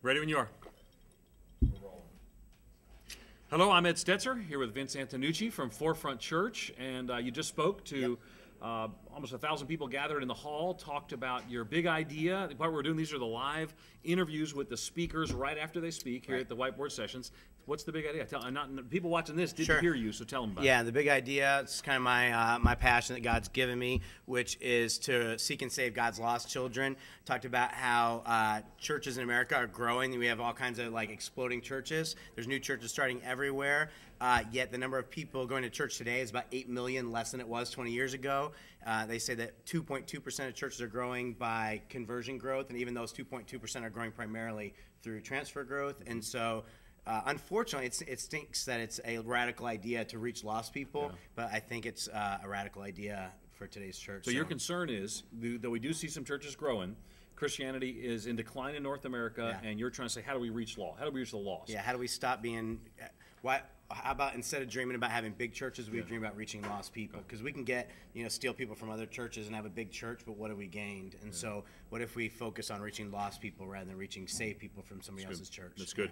Ready when you are. Hello, I'm Ed Stetzer, here with Vince Antonucci from Forefront Church, and you just spoke to almost 1,000 people gathered in the hall, talked about your big idea. What we're doing, these are the live interviews with the speakers right after they speak here at the Whiteboard sessions. What's the big idea? People watching this didn't hear you, so tell them about it. Yeah, the big idea, it's kind of my passion that God's given me, which is to seek and save God's lost children. Talked about how churches in America are growing. We have all kinds of exploding churches. There's new churches starting everywhere. Yet the number of people going to church today is about 8 million, less than it was 20 years ago. They say that 2.2% of churches are growing by conversion growth, and even those 2.2% are growing primarily through transfer growth. And so unfortunately, it stinks that it's a radical idea to reach lost people, but I think it's a radical idea for today's church. So your concern is, though we do see some churches growing, Christianity is in decline in North America, and you're trying to say, how do we reach How do we reach the lost? Yeah, how do we stop being... How about instead of dreaming about having big churches, we dream about reaching lost people? Because we can steal people from other churches and have a big church, but what have we gained? And so what if we focus on reaching lost people rather than reaching saved people from somebody else's church? That's good.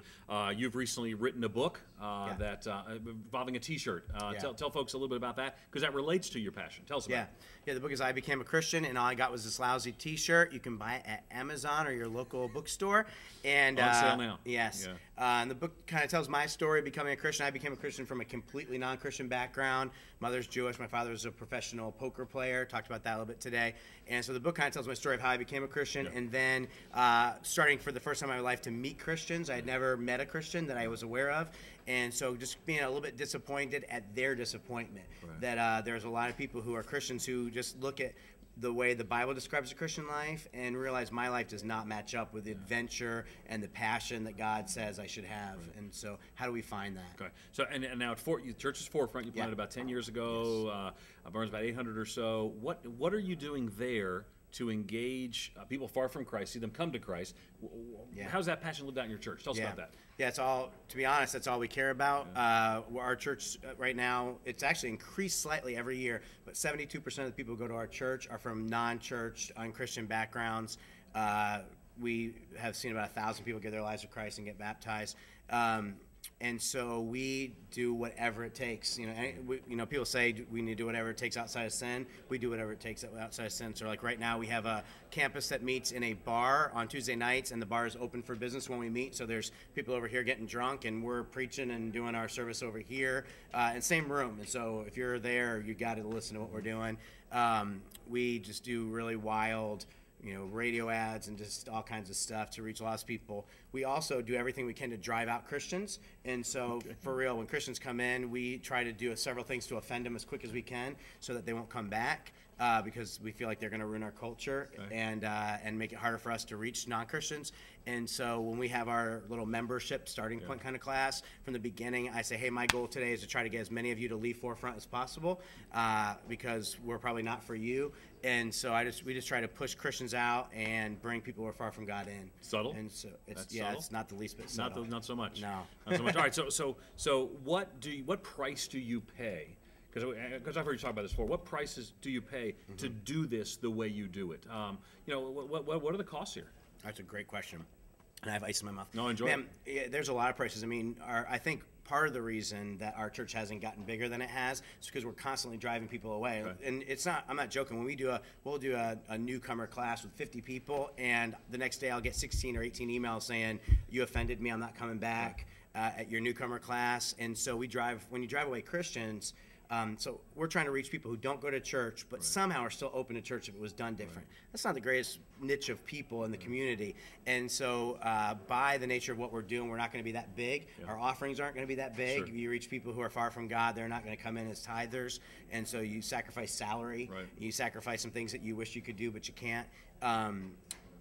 You've recently written a book that involving a T-shirt. Tell folks a little bit about that, because that relates to your passion. Tell us about it. Yeah, the book is I Became a Christian, and all I got was this lousy T-shirt. You can buy it at Amazon or your local bookstore. And on sale now. Yes. Yeah. And the book kind of tells my story of becoming a Christian. I became a Christian from a completely non-Christian background. Mother's Jewish. My father was a professional poker player. Talked about that a little bit today. And so the book kind of tells my story of how I became a Christian, and then starting for the first time in my life to meet Christians. I had never met a Christian that I was aware of. And so just being a little bit disappointed at their disappointment, that there's a lot of people who are Christians who just look at the way the Bible describes a Christian life and realize my life does not match up with the adventure and the passion that God says I should have. And so how do we find that? Okay. So and now at Church's Forefront, you planted about 10 years ago. Burns about 800 or so. What are you doing there to engage people far from Christ, see them come to Christ? How's that passion lived out in your church? Tell us about that. Yeah, it's all, to be honest, that's all we care about. Our church right now, it's actually increased slightly every year, but 72% of the people who go to our church are from non-church, unchristian backgrounds. We have seen about 1,000 people give their lives to Christ and get baptized. And so we do whatever it takes. People say we need to do whatever it takes outside of sin. We do whatever it takes outside of sin. So right now we have a campus that meets in a bar on Tuesday nights, and the bar is open for business when we meet. So there's people over here getting drunk, and we're preaching and doing our service over here in the same room. And so if you're there, you got to listen to what we're doing. We just do really wild radio ads and just all kinds of stuff to reach lost people. We also do everything we can to drive out Christians. And so for real, when Christians come in, we try to do several things to offend them as quick as we can so that they won't come back, because we feel like they're going to ruin our culture and make it harder for us to reach non-Christians. And so when we have our little membership starting point kind of class, from the beginning, I say, hey, my goal today is to try to get as many of you to leave Forefront as possible, because we're probably not for you. And so we just try to push Christians out and bring people who are far from God in. Subtle. And so it's subtle? It's not the least bit subtle. Not so much. No. Not so much. All right. So what price do you pay? Because I've heard you talk about this before. What prices do you pay to do this the way you do it? What are the costs here? That's a great question. And I have ice in my mouth. No, enjoy. Man, there's a lot of prices. I mean, I think part of the reason that our church hasn't gotten bigger than it has is because we're constantly driving people away. And it's not, I'm not joking. When we'll do a newcomer class with 50 people, and the next day I'll get 16 or 18 emails saying, you offended me, I'm not coming back at your newcomer class. And so when you drive away Christians, so we're trying to reach people who don't go to church, but somehow are still open to church if it was done different. That's not the greatest niche of people in the community. And so by the nature of what we're doing, we're not going to be that big. Our offerings aren't going to be that big. If you reach people who are far from God, they're not going to come in as tithers. And so you sacrifice salary. You sacrifice some things that you wish you could do, but you can't. Ben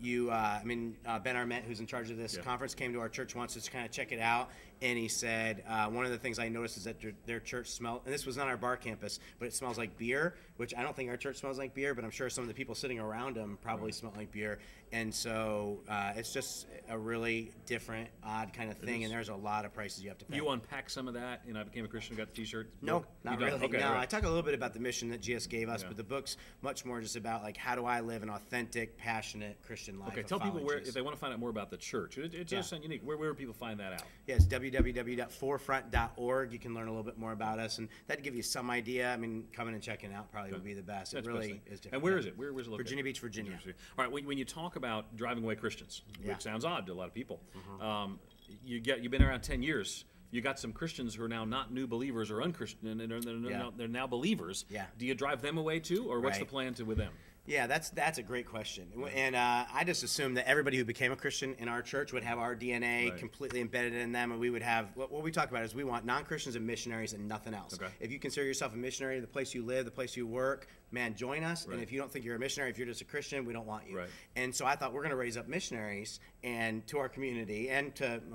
Arment, who's in charge of this conference, came to our church once to kind of check it out, and he said, one of the things I noticed is that their church smelled, and this was not our bar campus, but it smells like beer, which I don't think our church smells like beer, but I'm sure some of the people sitting around them probably smell like beer. And so it's just a really different, odd kind of thing, and there's a lot of prices you have to pay. You unpack some of that, I became a Christian, got the T-shirt. No, not really. Okay, no, right. I talk a little bit about the mission that Jesus gave us, but the book's much more just about like how do I live an authentic, passionate Christian life. Okay, tell people where, if they want to find out more about the church. It does sound unique. Where would people find that out? Yes, www.forefront.org. You can learn a little bit more about us, and that'd give you some idea. I mean, coming and checking out probably would be the best. It really is different. And where is it? Where's it located? Virginia Beach, Virginia. All right, when you talk about driving away Christians, which sounds odd to a lot of people, you've been around 10 years. You got some Christians who are now not new believers or unchristian, and they're now believers. Yeah. Do you drive them away too, or what's the plan with them? Yeah, that's a great question. And I just assumed that everybody who became a Christian in our church would have our DNA completely embedded in them, and we would have, what we talk about is we want non-Christians and missionaries and nothing else. Okay. If you consider yourself a missionary, the place you live, the place you work, man, join us. And if you don't think you're a missionary, if you're just a Christian, we don't want you. Right. And so I thought we're going to raise up missionaries and to our community, and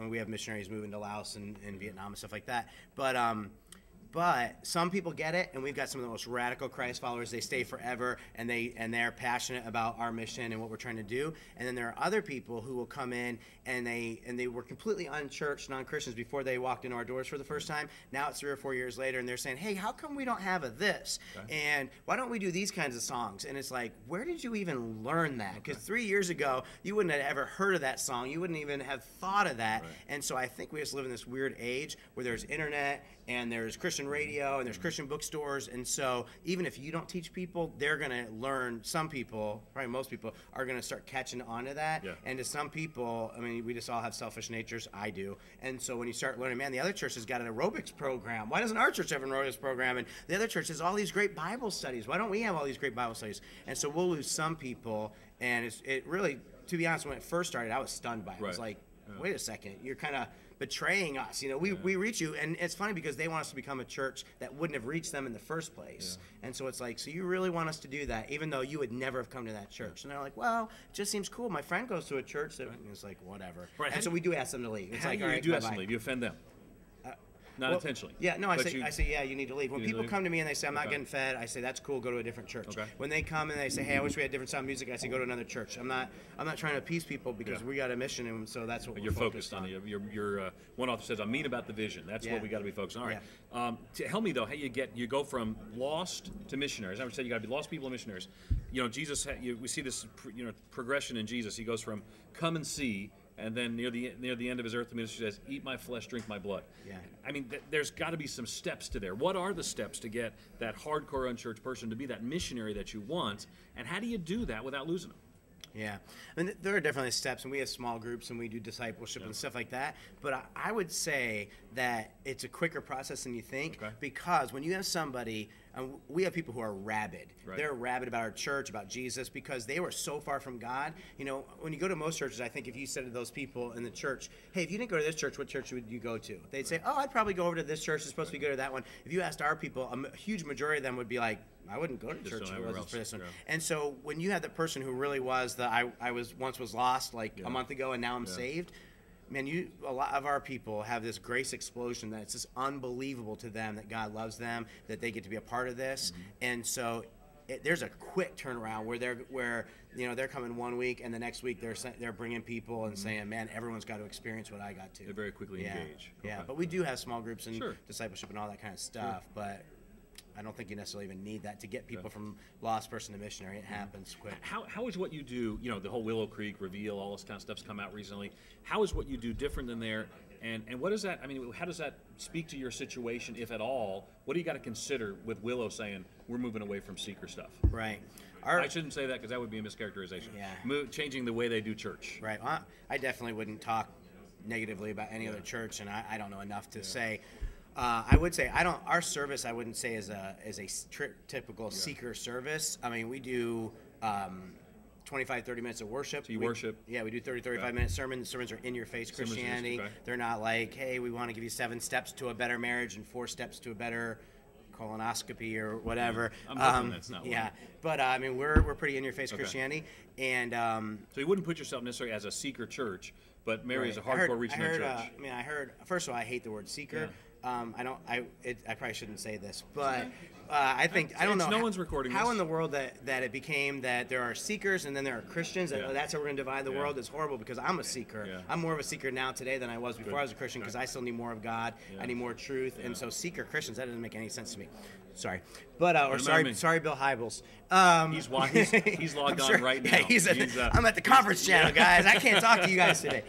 we have missionaries moving to Laos and Vietnam and stuff like that. But some people get it, and we've got some of the most radical Christ followers. They stay forever, and they're passionate about our mission and what we're trying to do. And then there are other people who will come in, and they were completely unchurched, non-Christians before they walked into our doors for the first time. Now it's 3 or 4 years later, and they're saying, "Hey, how come we don't have a this? And why don't we do these kinds of songs?" And it's like, where did you even learn that? Because 3 years ago, you wouldn't have ever heard of that song. You wouldn't even have thought of that. And so I think we just live in this weird age where there's internet, and there's Christian radio, and there's Christian bookstores, and so even if you don't teach people, they're going to learn. Some people, probably most people, are going to start catching on to that. And to some people, I mean, we just all have selfish natures. I do. And so when you start learning, man, the other church has got an aerobics program. Why doesn't our church have an aerobics program? And the other church has all these great Bible studies. Why don't we have all these great Bible studies? And so we'll lose some people, and it really, to be honest, when it first started, I was stunned by it. I was like, wait a second, you're kind of betraying us. We reach you, and it's funny because they want us to become a church that wouldn't have reached them in the first place. And so it's like, so you really want us to do that, even though you would never have come to that church. And they're like, well, it just seems cool. My friend goes to a church that, and it's like, whatever. And so we do ask them to leave. It's like, all right, you do ask them to leave. You offend them. Not intentionally. Yeah, no, I say, yeah, you need to leave. When people come to me and they say, I'm not getting fed, I say, that's cool, go to a different church. When they come and they say, hey, I wish we had different sound music, I say, go to another church. I'm not trying to appease people because we got a mission, and so that's what we're focused on. One author says, I'm mean about the vision. That's what we got to be focused on. All right. Tell me, though, how you go from lost to missionaries. I would say you got to be lost people and missionaries. Jesus, we see this progression in Jesus. He goes from come and see, and then near the end of his earthly ministry says, eat my flesh, drink my blood. I mean, there's got to be some steps to there. What are the steps to get that hardcore unchurched person to be that missionary that you want? And how do you do that without losing them? Yeah, and there are definitely steps, and we have small groups, and we do discipleship and stuff like that. But I would say that it's a quicker process than you think, because when you have somebody, we have people who are rabid. They're rabid about our church, about Jesus, because they were so far from God. When you go to most churches, I think if you said to those people in the church, hey, if you didn't go to this church, what church would you go to? They'd say, oh, I'd probably go over to this church. It's supposed to be good to that one. If you asked our people, a huge majority of them would be like, I wouldn't go to church if it wasn't for this one. And so when you have the person who really was I was lost a month ago and now I'm saved, man, a lot of our people have this grace explosion that it's just unbelievable to them that God loves them, that they get to be a part of this. And so there's a quick turnaround where they're coming 1 week and the next week they're bringing people and saying, man, everyone's got to experience what I got to. They very quickly engage. Yeah, but we do have small groups and discipleship and all that kind of stuff, but I don't think you necessarily even need that to get people from lost person to missionary. It happens quick. How is what you do, the whole Willow Creek reveal, all this kind of stuff's come out recently. How is what you do different than there? And what is that, how does that speak to your situation, if at all? What do you got to consider with Willow saying, we're moving away from seeker stuff? Right. I shouldn't say that because that would be a mischaracterization. Changing the way they do church. Right. Well, I definitely wouldn't talk negatively about any other church, and I don't know enough to say. I would say our service I wouldn't say is a typical seeker service. We do 25, 30 minutes of worship. So you worship? Yeah, we do 30, 35 minute sermons. The sermons are in-your-face Christianity. They're not like, hey, we want to give you 7 steps to a better marriage and 4 steps to a better colonoscopy or whatever. I'm hoping that's not one. But we're pretty in-your-face Christianity. And so you wouldn't put yourself necessarily as a seeker church, but Mary is a hardcore regional church. I heard, first of all, I hate the word seeker. I probably shouldn't say this, but I think I don't know. No one's recording how this. in the world that it became that there are seekers and then there are Christians. Yeah. That's how we're going to divide the Yeah. world. Is horrible because I'm a seeker. Yeah. I'm more of a seeker now today than I was before Good. I was a Christian because I still need more of God. Yeah. I need more truth, and Yeah. so seeker Christians, that doesn't make any sense to me. Sorry, but or about sorry, me? sorry, Bill Hybels. He's logged I'm on sure- right now. Yeah, I'm at the conference channel, guys. I can't talk to you guys today.